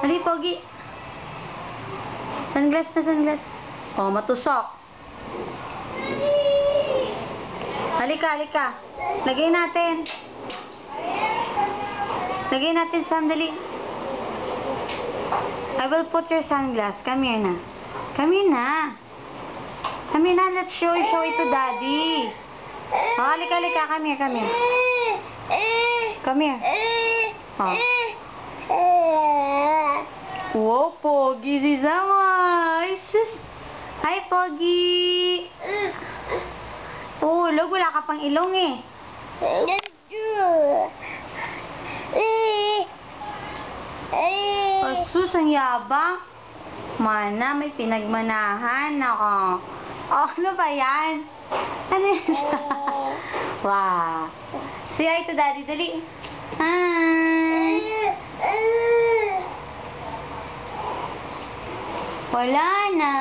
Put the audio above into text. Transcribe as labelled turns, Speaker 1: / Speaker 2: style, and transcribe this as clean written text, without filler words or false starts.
Speaker 1: Dali, Pogi. Sunglass na sunglass. Oh, matusok. Halika, halika. Lagay natin. Lagay natin, Sam, dali. I will put your sunglass. Come here na. Come here na. Come here na. Let's show it to Daddy. Oh, halika, halika. Come here, come here. Come here. Oh. Wow, Pogi si Samay. Hi, Pogi. Oh, look, wala ka pang ilong eh. Sus, ang yabang. Mana, may pinagmanahan. Ako. Oh, ano ba yan? Ano yan? Wow. Say hi to Daddy, dali. Hi. Wala na.